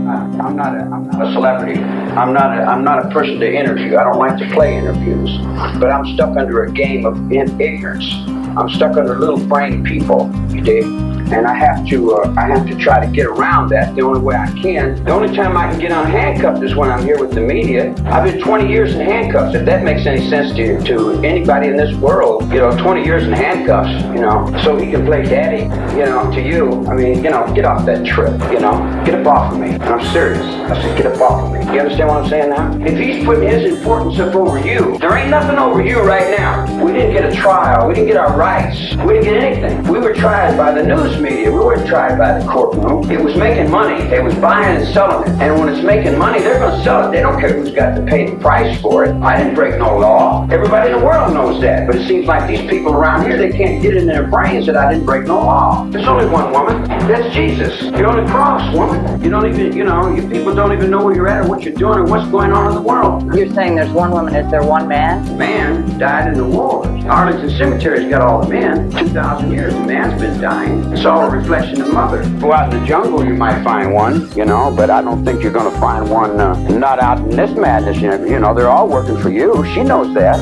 I'm not a celebrity. I'm not a person to interview. I don't like to play interviews. But I'm stuck under a game of ignorance. I'm stuck under little brain people, you dig? And I have to try to get around that the only way I can. The only time I can get unhandcuffed is when I'm here with the media. I've been 20 years in handcuffs, if that makes any sense to anybody in this world. 20 years in handcuffs, so he can play daddy, to you. I mean, get off that trip, get up off of me. And I'm serious. I said, get up off of me. You understand what I'm saying now? If he's putting his importance up over you, there ain't nothing over you right now. We didn't get a trial. We didn't get our rights. We didn't get anything. We were tried by the news media. We weren't tried by the courtroom. It was making money. They was buying and selling it. And when it's making money, they're going to sell it. They don't care who's got to pay the price for it. I didn't break no law. Everybody in the world knows that. But it seems like these people around here, they can't get in their brains that I didn't break no law. There's only one woman. That's Jesus. You're on the cross, woman. You don't even, you people don't even know where you're at or what you're doing or what's going on in the world. You're saying there's one woman. Is there one man? Man died in the wars. Arlington Cemetery's got all the men. 2,000 years, the man's been dying. It's all a reflection of mother. Go out in the jungle, you might find one, but I don't think you're going to find one not out in this madness. They're all working for you. She knows that.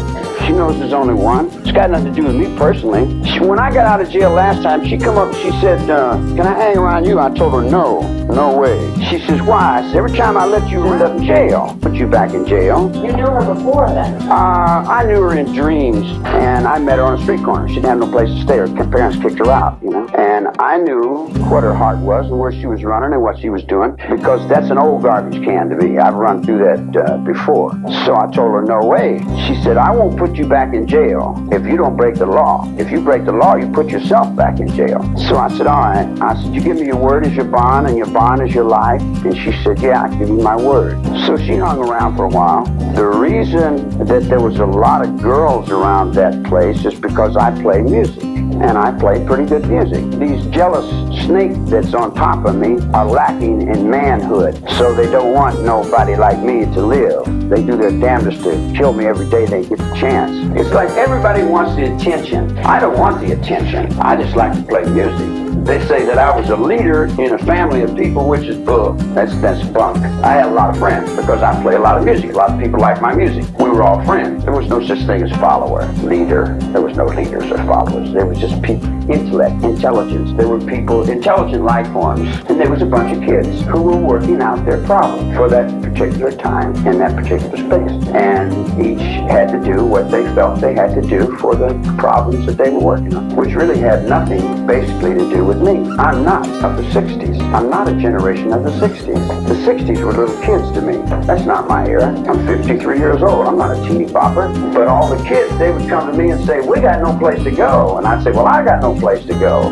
She knows there's only one. It's got nothing to do with me personally. When I got out of jail last time, she come up, she said, can I hang around you? I told her, no way. She says, why? I said, every time I let you end up in jail, put you back in jail. You knew her before then? I knew her in dreams, and I met her on a street corner. She didn't have no place to stay. Her parents kicked her out, And I knew what her heart was and where she was running and what she was doing, because that's an old garbage can to me. I've run through that before. So I told her, no way. She said, I won't put you back in jail if you don't break the law. If you break the law, you put yourself back in jail. So I said, all right. I said, you give me your word as your bond, and your bond is your life? And she said, yeah, I give you my word. So she hung around for a while. The reason that there was a lot of girls around that place is because I play music. And I play pretty good music. These jealous snakes that's on top of me are lacking in manhood. So they don't want nobody like me to live. They do their damnedest to kill me every day they get the chance. It's like everybody wants the attention. I don't want the attention. I just like to play music. They say that I was a leader in a family of people, which is bull. That's bunk. I had a lot of friends because I play a lot of music. A lot of people like my music. We were all friends. There was no such thing as follower, leader. There was no leaders or followers. There was just people, intellect, intelligence. There were people, intelligent life forms. And there was a bunch of kids who were working out their problem for that particular time in that particular space. And each had to do what they felt they had to do for the problems that they were working on, which really had nothing basically to do with me. I'm not of the 60s. I'm not a generation of the 60s. The 60s were little kids to me. That's not my era. I'm 53 years old. I'm not a teeny bopper. But all the kids, they would come to me and say, we got no place to go. And I'd say, well, I got no place to go.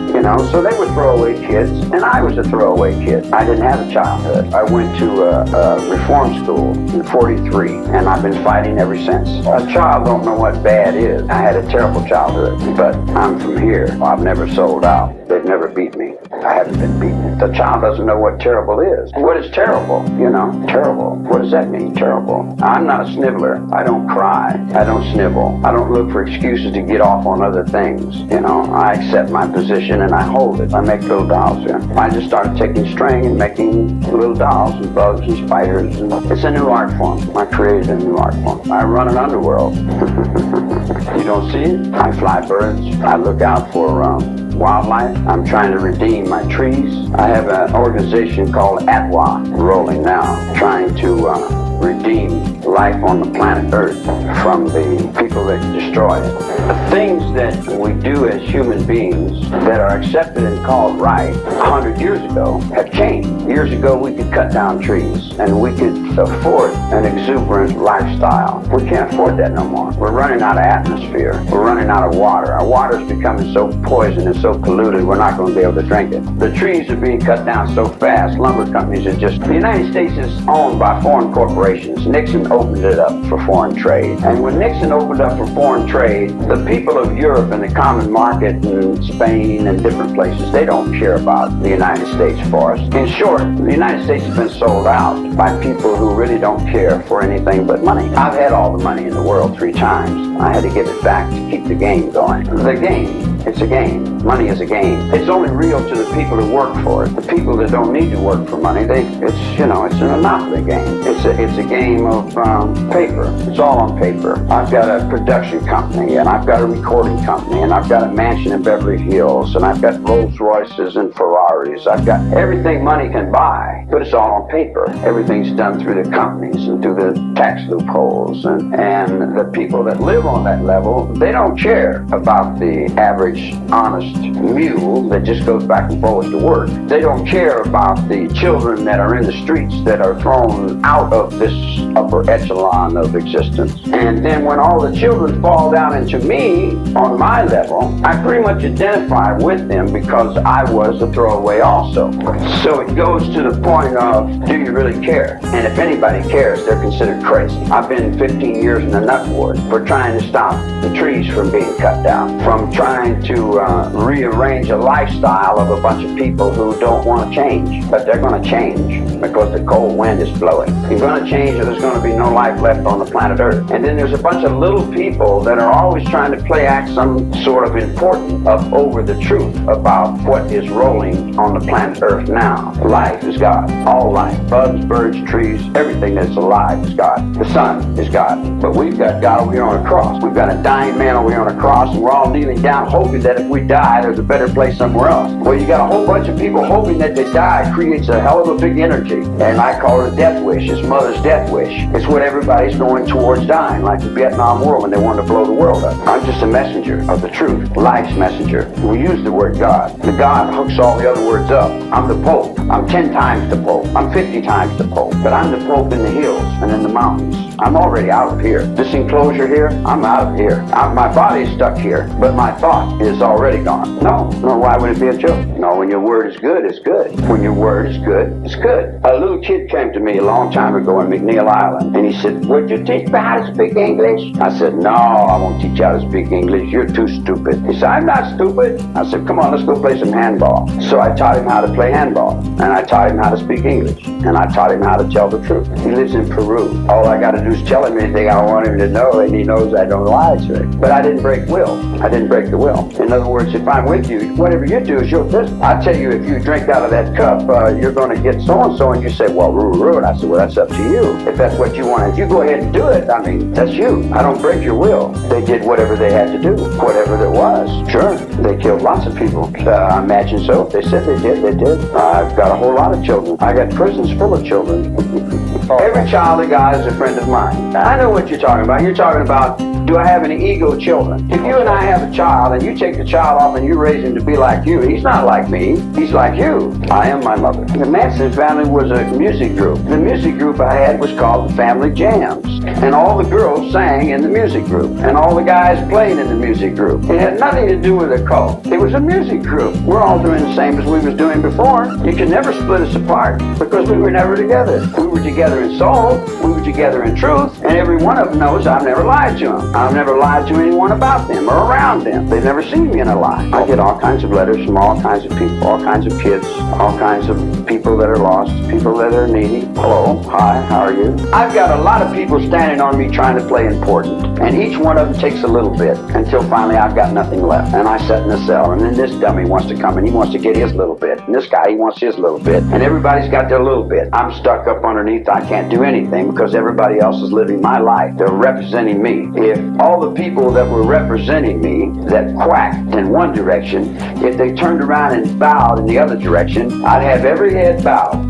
So they were throwaway kids, and I was a throwaway kid. I didn't have a childhood. I went to a reform school in 43, and I've been fighting ever since. A child don't know what bad is. I had a terrible childhood, but I'm from here. I've never sold out. They've never beat me. I haven't been beaten. The child doesn't know what terrible is. What is terrible? Terrible. What does that mean, terrible? I'm not a sniveler. I don't cry. I don't snivel. I don't look for excuses to get off on other things. I accept my position and I hold it. I make little dolls here. I just started taking string and making little dolls and bugs and spiders. And it's a new art form. I created a new art form. I run an underworld. You don't see it? I fly birds. I look out for wildlife. I'm trying to redeem my trees. I have an organization called ATWA rolling now, trying to redeem life on the planet Earth from the people that destroy it. The things that we do as human beings that are accepted and called right 100 years ago have changed. Years ago we could cut down trees and we could afford an exuberant lifestyle. We can't afford that no more. We're running out of atmosphere. We're running out of water. Our water is becoming so poisoned and so polluted we're not going to be able to drink it. The trees are being cut down so fast. Lumber companies are just... The United States is owned by foreign corporations. Nixon opened it up for foreign trade. And when Nixon opened up for foreign trade, the people of Europe and the common market and Spain and different places, they don't care about the United States forests. In short, the United States has been sold out by people who really don't care for anything but money. I've had all the money in the world 3 times. I had to give it back to keep the game going. The game It's a game. Money is a game. It's only real to the people who work for it. The people that don't need to work for money, it's an monopoly game. It's a game of paper. It's all on paper. I've got a production company, and I've got a recording company, and I've got a mansion in Beverly Hills, and I've got Rolls Royces and Ferraris. I've got everything money can buy, but it's all on paper. Everything's done through the companies and through the tax loopholes, and the people that live on that level, they don't care about the average honest mule that just goes back and forth to work. They don't care about the children that are in the streets that are thrown out of this upper echelon of existence. And then when all the children fall down into me on my level, I pretty much identify with them because I was a throwaway also. So it goes to the point of, do you really care? And if anybody cares, they're considered crazy. I've been 15 years in the nut ward for trying to stop the trees from being cut down, from trying to rearrange a lifestyle of a bunch of people who don't want to change. But they're going to change because the cold wind is blowing. You're going to change or there's going to be no life left on the planet Earth. And then there's a bunch of little people that are always trying to play act some sort of important over the truth about what is rolling on the planet Earth now. Life is God. All life. Bugs, birds, trees, everything that's alive is God. The sun is God. But we've got God over here on a cross. We've got a dying man over here on a cross, and we're all kneeling down hoping that if we die, there's a better place somewhere else. Well, you got a whole bunch of people hoping that they die creates a hell of a big energy. And I call it a death wish. It's mother's death wish. It's what everybody's going towards dying, like the Vietnam War when they wanted to blow the world up. I'm just a messenger of the truth, life's messenger. We use the word God. The God hooks all the other words up. I'm the Pope. I'm 10 times the Pope. I'm 50 times the Pope. But I'm the Pope in the hills and in the mountains. I'm already out of here. This enclosure here, I'm out of here. My body's stuck here, but my thought is already gone. No, why would it be a joke? No, when your word is good, it's good. When your word is good, it's good. A little kid came to me a long time ago in McNeil Island, and he said, would you teach me how to speak English? I said, no, I won't teach you how to speak English. You're too stupid. He said, I'm not stupid. I said, come on, let's go play some handball. So I taught him how to play handball, and I taught him how to speak English, and I taught him how to tell the truth. He lives in Peru. All I got to do is tell him anything I want him to know, and he knows I don't lie to him. But I didn't break will. I didn't break the will. In other words, if I'm with you, whatever you do is your business. I tell you, if you drink out of that cup, you're going to get so-and-so, and you say, well, roo. And I said, well, that's up to you. If that's what you want, if you go ahead and do it, I mean, that's you. I don't break your will. They did whatever they had to do, whatever there was. Sure, they killed lots of people. I imagine so. If they said they did, they did. I've got a whole lot of children. I got prisons full of children. Every child of God is a friend of mine. I know what you're talking about. You're talking about, do I have any ego children? If you and I have a child, and you take the child off and you raise him to be like you, he's not like me. He's like you. I am my mother. The Manson family was a music group. The music group I had was called the Family Jams. And all the girls sang in the music group. And all the guys played in the music group. It had nothing to do with a cult. It was a music group. We're all doing the same as we was doing before. You can never split us apart because we were never together. We were together in soul. We were together in truth. And every one of them knows I've never lied to them. I've never lied to anyone about them or around them. They've never seen me in a lie. I get all kinds of letters from all kinds of people, all kinds of kids, all kinds of people that are lost, people that are needy. Hello, hi, how are you? I've got a lot of people standing on me trying to play important. And each one of them takes a little bit until finally I've got nothing left. And I sit in the cell, and then this dummy wants to come and he wants to get his little bit. And this guy, he wants his little bit. And everybody's got their little bit. I'm stuck up underneath. I can't do anything because everybody else is living my life. They're representing me. If all the people that were representing me that quacked in one direction, if they turned around and bowed in the other direction, I'd have every head bowed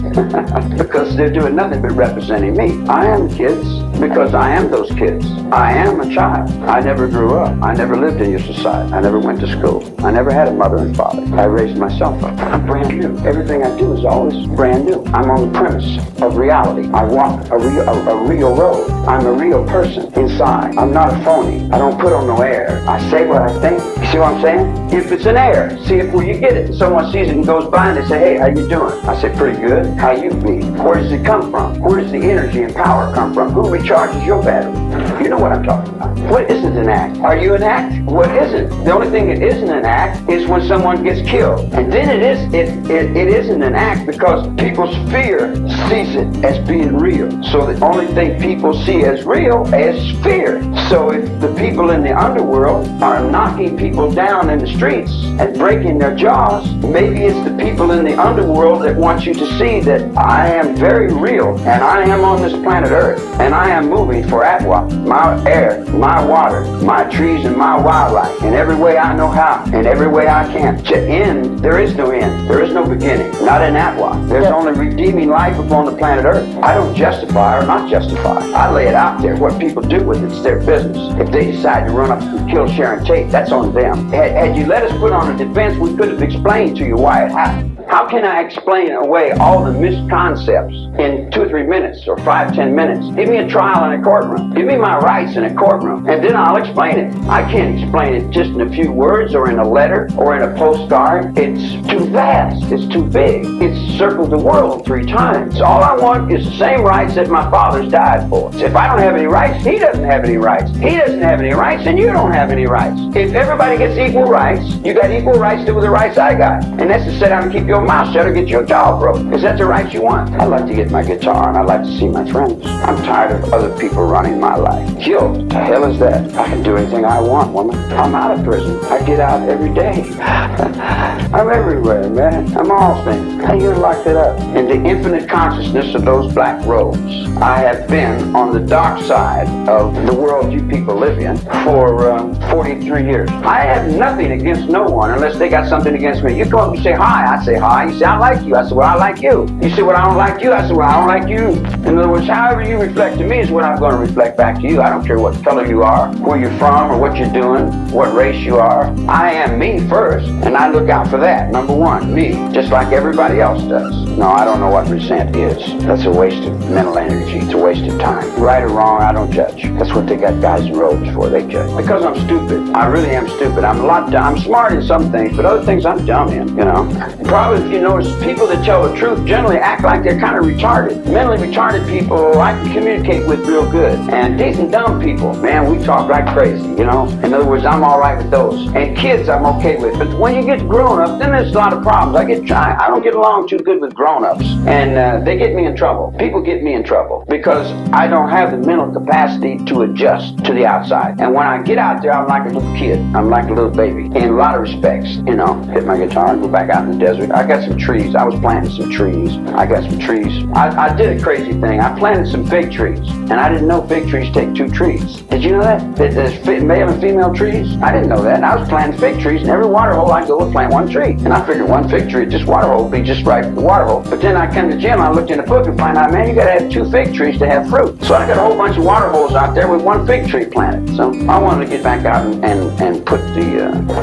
because they're doing nothing but representing me. I am kids because I am those kids. I am a child. I never grew up. I never lived in your society. I never went to school. I never had a mother and father. I raised myself up. I'm brand new. Everything I do is always brand new. I'm on the premise of reality. I walk a real road. I'm a real person inside. I'm not a phony. I don't put on no air. I say what I think. You see what I'm saying? If it's an air, see if where you get it. Someone sees it and goes by and they say, hey, how you doing? I say, pretty good. how you be. Where does it come from? Where does the energy and power come from? Who recharges your battery? You know what I'm talking about. What isn't an act? Are you an act? What isn't? The only thing that isn't an act is when someone gets killed. And then it isn't an act because people's fear sees it as being real. So the only thing people see as real is fear. So if the people in the underworld are knocking people down in the streets and breaking their jaws, maybe it's the people in the underworld that want you to see that I am very real and I am on this planet Earth and I am moving for Atwa, my air, my water, my trees and my wildlife in every way I know how, in every way I can. To end, there is no end. There is no beginning. Not in Atwa. There's only redeeming life upon the planet Earth. I don't justify or not justify. I lay it out there. What people do with it's their business. If they decide to run up and kill Sharon Tate, that's on them. Had you let us put on a defense, we could have explained to you why it happened. How can I explain away all the misconcepts in 2 or 3 minutes or 5, 10 minutes? Give me a trial in a courtroom. Give me my rights in a courtroom, and then I'll explain it. I can't explain it just in a few words or in a letter or in a postcard. It's too vast. It's too big. It's circled the world 3 times. All I want is the same rights that my fathers died for. So if I don't have any rights, he doesn't have any rights. He doesn't have any rights, and you don't have any rights. If everybody gets equal rights, you got equal rights to the rights I got. And that's to sit down and keep your mouth shut or get your jaw broke. Is that the rights you want? I like to get my guitar and I like to see my friends. I'm tired of other people running my life. Guilt, the hell is that? I can do anything I want, woman. I'm out of prison. I get out every day. I'm everywhere, man. I'm all things. How you locked it up? In the infinite consciousness of those black robes, I have been on the dark side of the world you people live in for 43 years. I have nothing against no one unless they got something against me. You come up and say hi, I say hi. You say I like you, I say well I like you. You say well I don't like you, I say well I don't like you. In other words, however you reflect to me is what I'm going to reflect back to you. I don't care what color you are, where you're from, or what you're doing, what race you are. I am me first, and I look out for that. Number one, me, just like everybody else does. No, I don't know what resent is. That's a waste of mental energy. It's a waste of time. Right or wrong, I don't judge. That's what they got guys in robes for. They judge. Because I'm stupid. I really am stupid. I'm a lot dumb. I'm smart in some things, but other things I'm dumb in, you know. Probably if you notice, people that tell the truth generally act like they're kind of retarded. Mentally retarded people I can communicate with real good. And decent dumb people, man, we talk like crazy, you know. In other words, I'm all right with those. And kids I'm okay with. But when you get grown up, then there's a lot of problems. I don't get along too good with grown-ups. And they get me in trouble. People get me in trouble because I don't have the mental capacity to adjust to the outside. And when I get out there, I'm like a little kid. I'm like a little baby. In a lot of respects, you know, hit my guitar and go back out in the desert. I got some trees. I was planting some trees. I got some trees. I did a crazy thing. I planted some fig trees. And I didn't know fig trees take 2 trees. Did you know that? There's male and female trees? I didn't know that. And I was planting fig trees. And every water hole I'd go and plant 1 tree. And I figured 1 fig tree, just water hole, would be just right for the water hole. But then I come to the gym, I looked in the book and find out, man, you got to have 2 fig trees to have fruit. So I got a whole bunch of water holes out there with 1 fig tree planted. So I wanted to get back out and put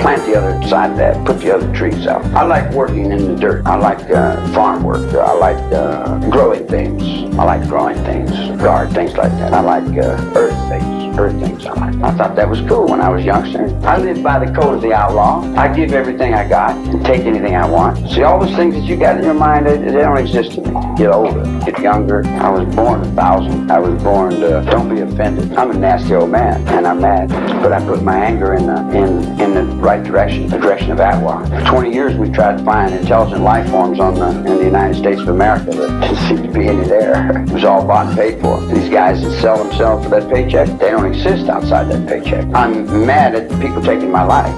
plant the other side of that, put the other trees out. I like working in the dirt. I like farm work. I like growing things. I like growing things, garden, things like that. I like earth things. I thought that was cool when I was youngster. I lived by the code of the outlaw. I give everything I got and take anything I want. See, all those things that you got in your mind, they don't exist to me. Get older, get younger. I was born 1,000. I was born to don't be offended. I'm a nasty old man, and I'm mad. But I put my anger in the right direction, the direction of Atwa. For 20 years, we've tried to find intelligent life forms in the United States of America that didn't seem to be any there. It was all bought and paid for. These guys that sell themselves for that paycheck, they don't exist outside that paycheck. I'm mad at the people taking my life.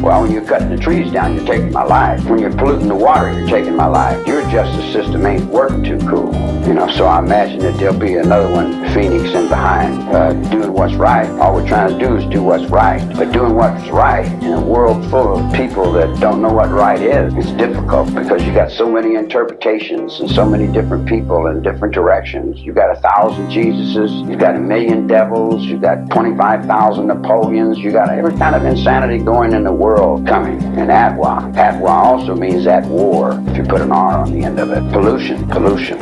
Well, when you're cutting the trees down, you're taking my life. When you're polluting the water, you're taking my life. Your justice system ain't working too cool. You know, so I imagine that there'll be another one, Phoenix in behind, doing what's right. All we're trying to do is do what's right. But doing what's right in a world full of people that don't know what right is difficult because you got so many interpretations and so many different people in different directions. You got 1,000 Jesuses, you got 1,000,000 devils, you got 25,000 Napoleons, you got every kind of insanity going in the world coming. And Atwa also means at war, if you put an R on the end of it. Pollution.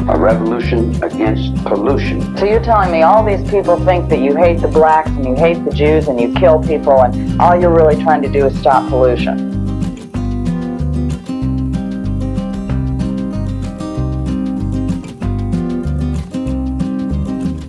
A revolution against pollution. So you're telling me all these people think that you hate the blacks and you hate the Jews and you kill people and all you're really trying to do is stop pollution?